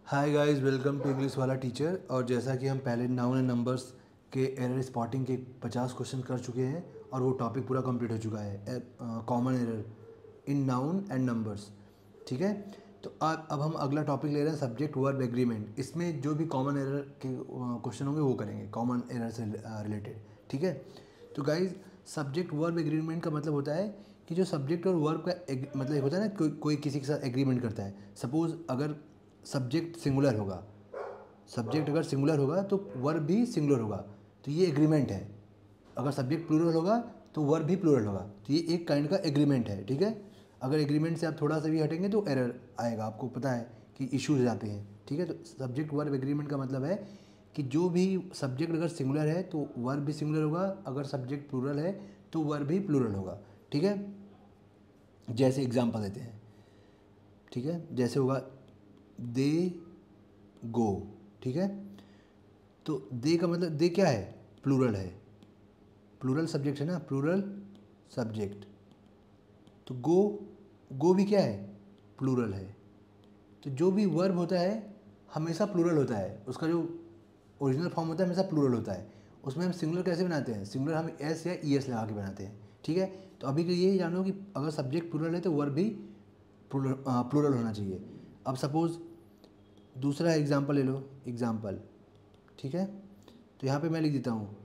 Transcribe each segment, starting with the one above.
Hi guys, welcome to English वाला teacher. और जैसा कि हम पहले नाउन एंड नंबर्स के एरर स्पॉटिंग के 50 क्वेश्चन कर चुके हैं और वो टॉपिक पूरा कंप्लीट हो चुका है, common error in noun and numbers. ठीक है, तो अब हम अगला टॉपिक ले रहे हैं सब्जेक्ट वर्ब एग्रीमेंट। इसमें जो भी कॉमन एरर के क्वेश्चन होंगे वो करेंगे कॉमन एरर से रिलेटेड। ठीक है, तो गाइज सब्जेक्ट वर्ब एग्रीमेंट का मतलब होता है कि जो सब्जेक्ट और वर्ब का मतलब एक होता है ना, कोई किसी के साथ एग्रीमेंट करता है। सपोज़ अगर सब्जेक्ट सिंगुलर होगा, सब्जेक्ट अगर सिंगुलर होगा तो वर्ब भी सिंगुलर होगा, तो ये एग्रीमेंट है। अगर सब्जेक्ट प्लूरल होगा तो वर्ब भी प्लूरल होगा, तो ये एक काइंड का एग्रीमेंट है। ठीक है, अगर एग्रीमेंट से आप थोड़ा सा भी हटेंगे तो एरर आएगा, आपको पता है कि इश्यूज आते हैं। ठीक है, तो सब्जेक्ट वर्ब एग्रीमेंट का मतलब है कि जो भी सब्जेक्ट अगर सिंगुलर है तो वर्ब भी सिंगुलर होगा, अगर सब्जेक्ट प्लूरल है तो वर्ब भी प्लूरल होगा। ठीक है, जैसे एग्जांपल देते हैं। ठीक है, जैसे होगा दे गो। ठीक है, तो दे का मतलब दे क्या है, प्लूरल है, प्लूरल सब्जेक्ट है ना, प्लूरल सब्जेक्ट। तो गो, गो भी क्या है, प्लूरल है। तो जो भी वर्ब होता है हमेशा प्लूरल होता है, उसका जो ओरिजिनल फॉर्म होता है हमेशा प्लूरल होता है। उसमें हम सिंगुलर कैसे बनाते हैं, सिंगुलर हम एस या ई एस लगा के बनाते हैं। ठीक है, तो अभी के ये जानो कि अगर सब्जेक्ट प्लूरल है तो वर्ब भी प्लूरल होना चाहिए। अब सपोज़ दूसरा एग्जाम्पल ले लो, एग्जाम्पल। ठीक है, तो यहाँ पे मैं लिख देता हूँ,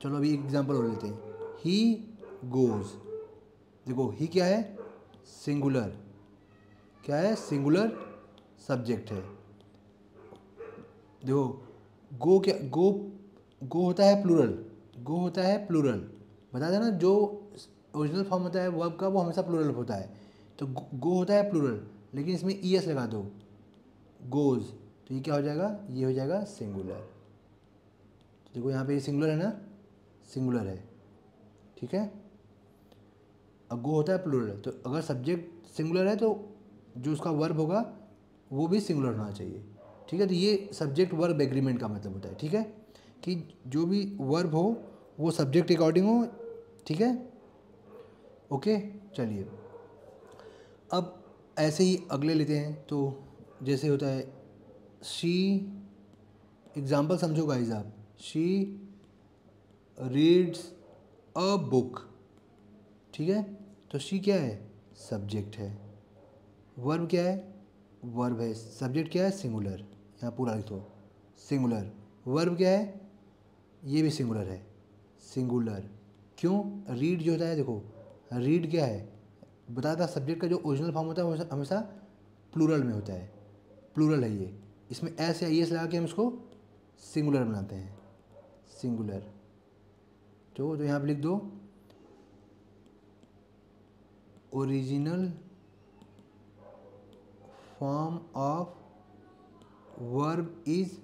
चलो अभी एग्जाम्पल और लेते हैं। ही गोज़, देखो ही क्या है, सिंगुलर, क्या है, सिंगुलर सब्जेक्ट है। देखो गो क्या, गो, गो होता है प्लूरल, गो होता है प्लूरल। बता देना, जो ओरिजिनल फॉर्म होता है वर्ब का वो हमेशा प्लूरल होता है। तो गो होता है प्लूरल, लेकिन इसमें ई एस लगा दो, गोज़, तो ये क्या हो जाएगा, ये हो जाएगा सिंगुलर। देखो यहाँ पे ये सिंगुलर है ना, सिंगुलर है। ठीक है, अब गो होता है प्लूरल, तो अगर सब्जेक्ट सिंगुलर है तो जो उसका वर्ब होगा वो भी सिंगुलर होना चाहिए। ठीक है, तो ये सब्जेक्ट वर्ब एग्रीमेंट का मतलब होता है। ठीक है, कि जो भी वर्ब हो वो सब्जेक्ट अकॉर्डिंग हो। ठीक है, ओके, चलिए अब ऐसे ही अगले लेते हैं। तो जैसे होता है शी, एग्जाम्पल समझो गाइस आप, शी रीड्स अ बुक। ठीक है, तो शी क्या है, सब्जेक्ट है, वर्ब क्या है, वर्ब है, सब्जेक्ट क्या है, सिंगुलर, यहाँ पूरा लिख दो सिंगुलर। वर्ब क्या है, ये भी सिंगुलर है, सिंगुलर। क्यों, रीड जो होता है, देखो रीड क्या है, बताया था सब्जेक्ट का जो ओरिजिनल फॉर्म होता है वो हमेशा प्लूरल में होता है, प्लूरल है ये। इसमें एस या ई एस लगा के हम इसको सिंगुलर बनाते हैं, सिंगुलर। तो यहाँ पे लिख दो original form of verb is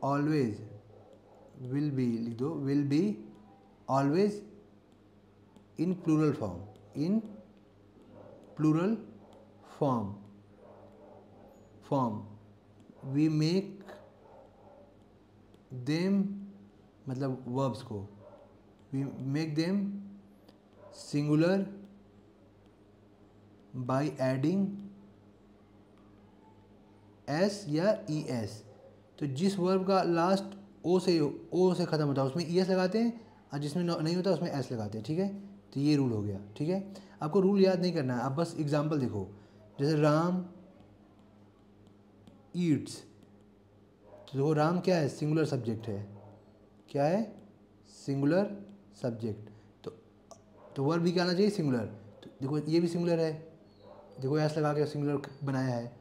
always, will be, लिख दो will be always in plural form, in plural form, form we make them, मतलब वर्ब्स को we make them singular by adding S या ई एस। तो जिस verb का last ओ से ख़त्म होता है उसमें ई एस लगाते हैं, और जिसमें नहीं होता उसमें एस लगाते हैं। ठीक है, तो ये रूल हो गया। ठीक है, आपको रूल याद नहीं करना है, आप बस एग्जांपल देखो। जैसे राम ईट्स, तो देखो राम क्या है, सिंगुलर सब्जेक्ट है, क्या है, सिंगुलर सब्जेक्ट। तो वर्ब भी क्या आना चाहिए, सिंगुलर। तो देखो ये भी सिंगुलर है, देखो एस लगा के सिंगुलर बनाया है।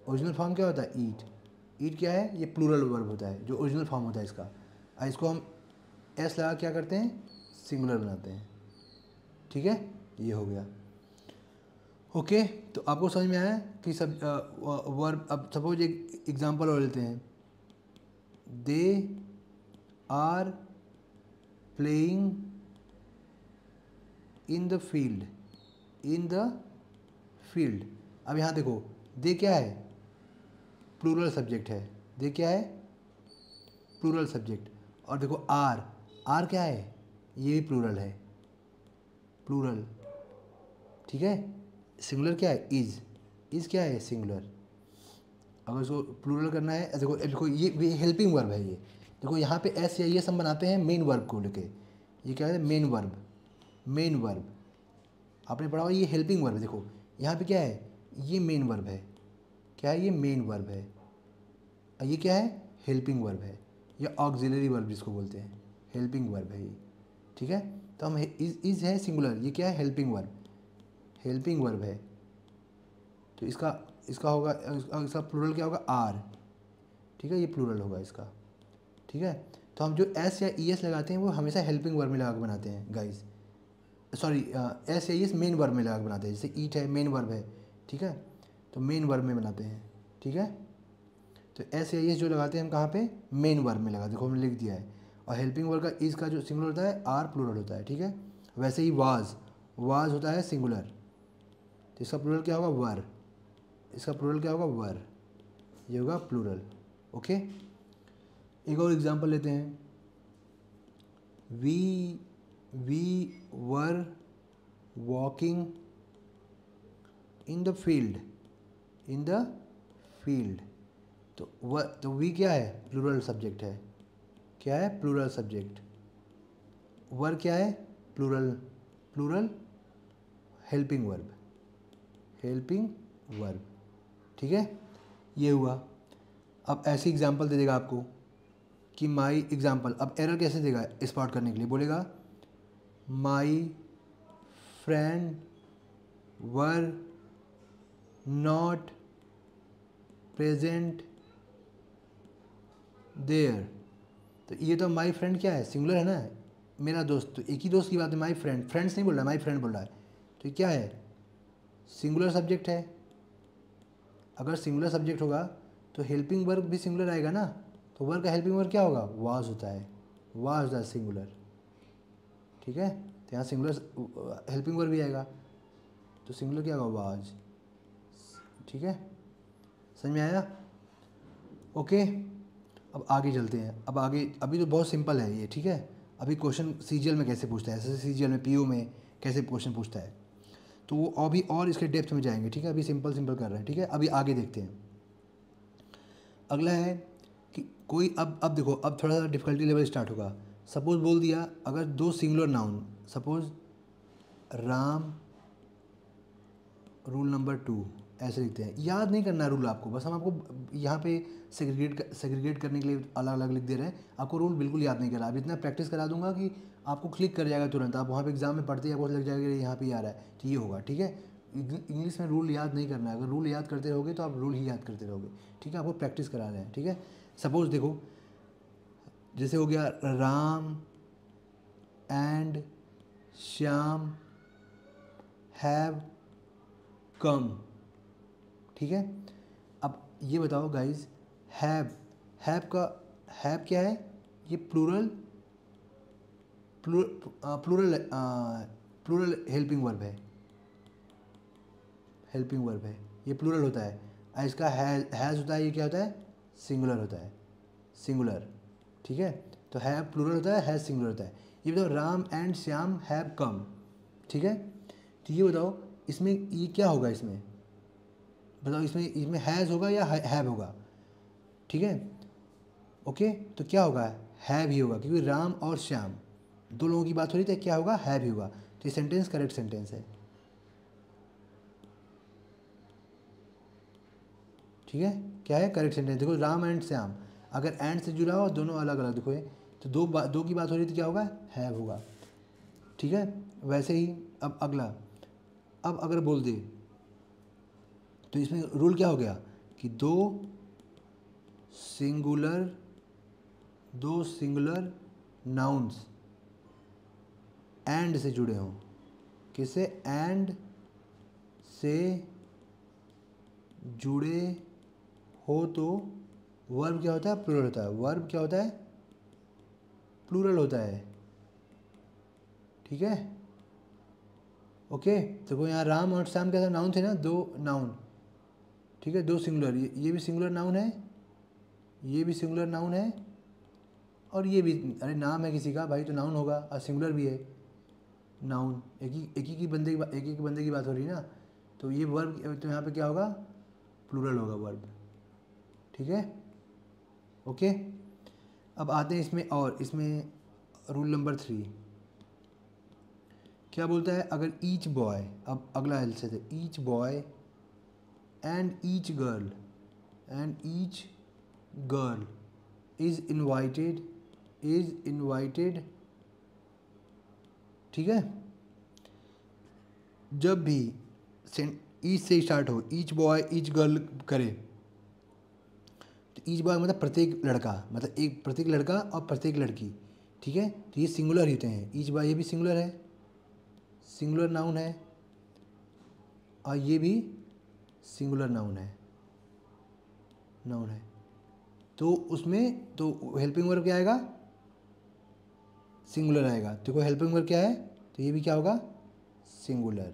ओरिजिनल फॉर्म क्या होता है, ईट, ईट क्या है, ये प्लूरल वर्ब होता है जो ओरिजिनल फॉर्म होता है इसका। इसको हम एस लगा क्या करते हैं, सिंगुलर बनाते हैं। ठीक है, ये हो गया। ओके, तो आपको समझ में आया कि सब वर्ब। अब सपोज एक एग्जांपल और लेते हैं, they are playing in the field, in the field. अब यहाँ देखो दे क्या है, प्लूरल सब्जेक्ट है, दे क्या है, प्लूरल सब्जेक्ट। और देखो आर, आर क्या है, ये भी प्लूरल है, प्लूरल। ठीक है, सिंगुलर क्या है, इज, इज़ क्या है, सिंगुलर। अगर इसको प्लूरल करना है, देखो देखो ये हेल्पिंग वर्ब है। ये देखो यहाँ पे एस या एस हम बनाते हैं मेन वर्ब को लेके। ये क्या है, मेन वर्ब, मेन वर्ब आपने पढ़ा हुआ, ये हेल्पिंग वर्ब है। देखो यहाँ पे क्या है, ये मेन वर्ब है, क्या है, ये मेन वर्ब है, और ये क्या है, हेल्पिंग वर्ब है, या ऑक्सिलरी वर्ब जिसको बोलते हैं, हेल्पिंग वर्ब है ये। ठीक है, तो हम इज है सिंगुलर, ये क्या है, हेल्पिंग वर्ब, हेल्पिंग वर्ब है। तो इसका इसका होगा, इसका प्लूरल क्या होगा, आर। ठीक है, ये प्लूरल होगा इसका। ठीक है, तो हम जो एस या ई एस लगाते हैं वो हमेशा हेल्पिंग वर्ब में लगा के बनाते हैं गाइस। सॉरी, एस या ई एस मेन वर्ब में लगा के बनाते हैं। जैसे ईट है, मेन वर्ब है। ठीक है, तो मेन वर्ब में बनाते हैं। ठीक है, तो एस या ई एस जो लगाते हैं हम कहाँ पे, मेन वर्ब में लगाते हैं। देखो हमने लिख दिया है। और हेल्पिंग वर्ब का इज का जो सिंगुलर होता है, आर प्लूरल होता है। ठीक है, वैसे ही वाज, वाज होता है सिंगुलर, तो इसका प्लूरल क्या होगा, वर। इसका प्लूरल क्या होगा, वर। ये होगा प्लूरल। ओके, एक और एग्जांपल लेते हैं। We were walking in the field, in the field. तो वी क्या है, प्लूरल सब्जेक्ट है। क्या है, प्लूरल सब्जेक्ट। वर क्या है, plural, plural helping verb, helping verb. ठीक है, ये हुआ। अब ऐसी एग्जांपल दे देगा आपको कि माई एग्जांपल, अब एरर कैसे देगा स्पॉट करने के लिए, बोलेगा my friend were not present there. तो ये तो माई फ्रेंड क्या है, सिंगुलर है ना, मेरा दोस्त। तो एक ही दोस्त की बात है, माई फ्रेंड, फ्रेंड्स नहीं बोल रहा है, माई फ्रेंड बोल रहा है। तो ये क्या है, सिंगुलर सब्जेक्ट है। अगर सिंगुलर सब्जेक्ट होगा तो हेल्पिंग वर्ब भी सिंगुलर आएगा ना। तो वर्ब का हेल्पिंग वर्ब क्या होगा, वाज होता है, वाज होता है सिंगुलर। ठीक है, तो यहाँ सिंगुलर हेल्पिंग वर्ब भी आएगा, तो सिंगुलर क्या होगा, वाज। ठीक है, समझ में आया। ओके, अब आगे चलते हैं। अब आगे, अभी तो बहुत सिंपल है ये। ठीक है, अभी क्वेश्चन सीजीएल में कैसे पूछता है, ऐसे सीजीएल में, पीओ में कैसे क्वेश्चन पूछता है, तो वो अभी और इसके डेप्थ में जाएंगे। ठीक है, अभी सिंपल सिंपल कर रहे हैं। ठीक है, अभी आगे देखते हैं। अगला है कि कोई, अब देखो, अब थोड़ा सा डिफिकल्टी लेवल स्टार्ट होगा। सपोज बोल दिया, अगर दो singular noun, suppose Ram rule number 2, ऐसे लिखते हैं। याद नहीं करना रूल आपको, बस हम आपको यहाँ पे सेग्रीगेट करने के लिए अलग अलग लिख दे रहे हैं। आपको रूल बिल्कुल याद नहीं करा, अब इतना प्रैक्टिस करा दूंगा कि आपको क्लिक कर जाएगा तुरंत। आप वहाँ पे एग्जाम में पढ़ते ही आपको लग जाएगा यहाँ पे आ रहा है, तो ये होगा। ठीक है, इंग्लिश में रूल याद नहीं करना है। अगर रूल याद करते रहोगे तो आप रूल ही याद करते रहोगे। ठीक है, आपको प्रैक्टिस करा रहे हैं। ठीक है, सपोज देखो, जैसे हो गया Ram and Shyam have come. ठीक है, अब ये बताओ गाइज, हैव का, हैव क्या है, ये plural, plural plural helping verb है, हेल्पिंग वर्ब है, ये प्लूरल होता है। और इसका हैज़ होता है, ये क्या होता है, सिंगुलर होता है, सिंगुलर। ठीक है, तो हैव प्लूरल होता है, हैज़ सिंगुलर होता है। ये बताओ, Ram and Shyam have come. ठीक है, तो ये बताओ इसमें ये क्या होगा, इसमें बताओ, इसमें हैज़ होगा या हैव होगा। ठीक है, ओके, तो क्या होगा, हैव ही होगा, क्योंकि राम और श्याम दो लोगों की बात हो रही थी, क्या होगा, हैव ही होगा। तो ये सेंटेंस करेक्ट सेंटेंस है। ठीक है, क्या है, करेक्ट सेंटेंस। देखो राम एंड श्याम, अगर एंड से जुड़ा हो, दोनों अलग अलग, देखो ये तो दो की बात हो रही थी, क्या होगा, हैव होगा। ठीक है, वैसे ही अब अगला, अब अगर बोल दे तो इसमें रूल क्या हो गया कि दो सिंगुलर नाउन्स एंड से जुड़े हों। किससे, एंड से जुड़े हो तो वर्ब क्या होता है, प्लूरल होता है। वर्ब क्या होता है, प्लूरल होता है। ठीक है, ओके, देखो यहाँ राम और श्याम कैसा नाउन थे ना, दो नाउन। ठीक है, दो सिंगुलर, ये भी सिंगुलर नाउन है, ये भी सिंगुलर नाउन है, और ये भी, अरे नाम है किसी का भाई तो नाउन होगा, और सिंगुलर भी है नाउन। एक ही बंदे की बात हो रही है ना। तो ये वर्ब तो यहाँ पे क्या होगा, प्लूरल होगा वर्ब, ठीक है, ओके। अब आते हैं इसमें, और इसमें रूल नंबर 3 क्या बोलता है, अगर ईच बॉय, अब अगला हेल्थ से each boy and each girl is invited, ठीक है, जब भी ईच से स्टार्ट हो, ईच बॉय ईच गर्ल करे, तो ईच बॉय मतलब प्रत्येक लड़का, मतलब एक प्रत्येक लड़का और प्रत्येक लड़की, ठीक है, तो ये सिंगुलर होते हैं, ईच बॉय ये भी सिंगुलर है, सिंगुलर नाउन है, और ये भी सिंगुलर नाउन है, तो उसमें तो हेल्पिंग वर्ब क्या आएगा, सिंगुलर आएगा। तो कोई हेल्पिंग वर्ब क्या है, तो ये भी क्या होगा, सिंगुलर।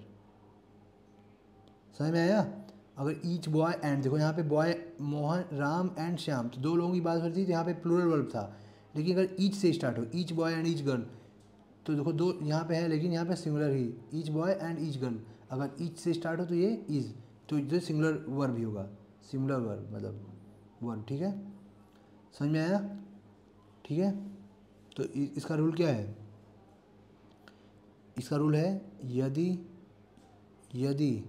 समझ में आया। अगर ईच बॉय एंड, देखो यहाँ पे बॉय मोहन, राम एंड श्याम, तो 2 लोगों की बात हो रही थी, तो यहाँ पे प्लूरल वर्ब था। लेकिन अगर ईच से स्टार्ट हो, each boy and each girl, तो देखो 2 यहाँ पे है, लेकिन यहाँ पे singular he, each boy and each girl. अगर ईच से स्टार्ट हो तो ये इज, तो ये सिंगुलर वर्ब ही होगा, सिंगुलर वर्ब मतलब वर्ब, ठीक है, समझ में आया, ठीक है। तो इसका रूल क्या है, इसका रूल है यदि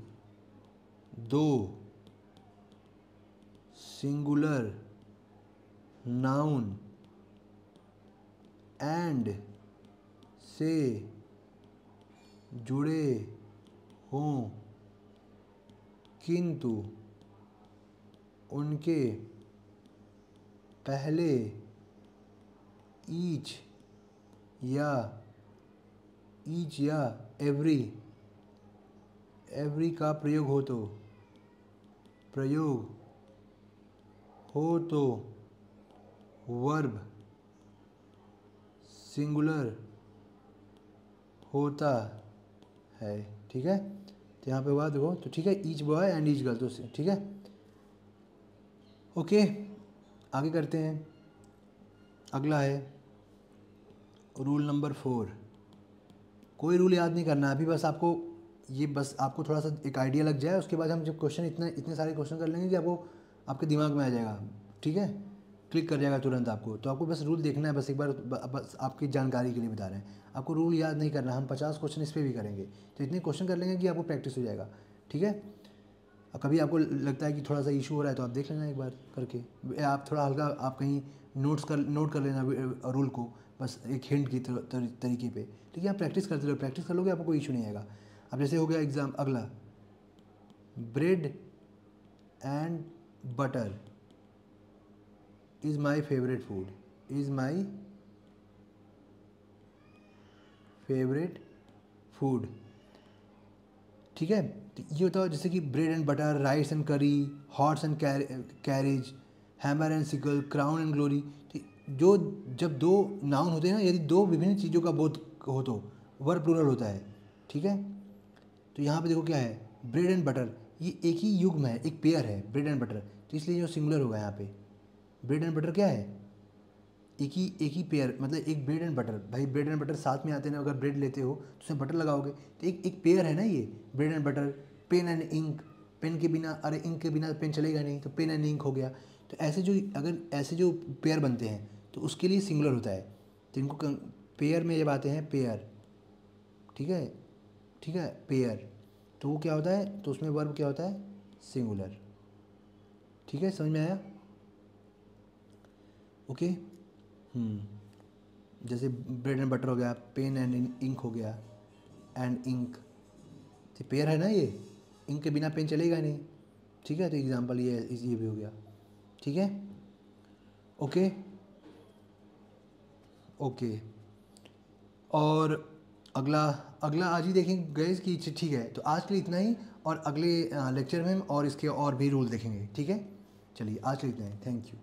2 सिंगुलर नाउन एंड से जुड़े हों किंतु उनके पहले ईच या एवरी का प्रयोग हो तो वर्ब सिंगुलर होता है, ठीक है। तो यहाँ पे हुआ देखो, तो ठीक है, each boy and each girl, तो ठीक है, ओके। आगे करते हैं, अगला है रूल नंबर 4। कोई रूल याद नहीं करना अभी, बस आपको थोड़ा सा एक आइडिया लग जाए, उसके बाद हम जब क्वेश्चन इतने सारे क्वेश्चन कर लेंगे कि आपके दिमाग में आ जाएगा, ठीक है, क्लिक कर जाएगा तुरंत आपको। तो आपको बस रूल देखना है, बस एक बार, बस आपकी जानकारी के लिए बता रहे हैं, आपको रूल याद नहीं करना। हम 50 क्वेश्चन इस पर भी करेंगे, तो इतने क्वेश्चन कर लेंगे कि आपको प्रैक्टिस हो जाएगा, ठीक है। और कभी आपको लगता है कि थोड़ा सा इशू हो रहा है, तो आप देख लेना एक बार करके, आप थोड़ा हल्का, आप कहीं नोट कर लेना रूल को, बस एक हिंट की तरीके पे, ठीक है। आप प्रैक्टिस करते रहो, प्रैक्टिस कर लोगे, आपको कोई इशू नहीं आएगा। अब जैसे हो गया एग्जाम, अगला bread and butter is my favourite food, ठीक है। तो ये होता है जैसे कि bread and butter, rice and curry, horse and carriage, hammer and sickle, crown and glory. जो जब 2 नाउन होते हैं ना, यदि 2 विभिन्न चीज़ों का बोध हो तो वर्ब प्लूरल होता है, ठीक है। तो यहाँ पे देखो क्या है, ब्रेड एंड बटर, ये एक ही युग्म है, एक पेयर है ब्रेड एंड बटर, तो इसलिए जो सिंगुलर होगा यहाँ पे, ब्रेड एंड बटर क्या है, एक ही पेयर, मतलब एक ब्रेड एंड बटर। भाई ब्रेड एंड बटर साथ में आते हैं ना, अगर ब्रेड लेते हो तो उसमें बटर लगाओगे, तो एक पेयर है ना ये, bread and butter. Pen and ink, pen के बिना, अरे इंक के बिना पेन चलेगा नहीं, तो पेन एंड इंक हो गया। तो ऐसे जो पेयर बनते हैं, तो उसके लिए सिंगुलर होता है, तो इनको पेयर में जब आते हैं, पेयर, ठीक है, पेयर, तो वो क्या होता है, तो उसमें वर्ब क्या होता है, सिंगुलर, ठीक है, समझ में आया, ओके। जैसे ब्रेड एंड बटर हो गया, पेन एंड इंक हो गया, एंड इंक, तो पेयर है ना ये, इंक के बिना पेन चलेगा नहीं, ठीक है। तो एग्जांपल ये भी हो गया, ठीक है, ओके। और अगला आज ही देखेंगे गैस की, ठीक है। तो आज के लिए इतना ही, और अगले लेक्चर में हम और इसके और भी रूल देखेंगे, ठीक है। चलिए आज के लिए इतना ही, थैंक यू।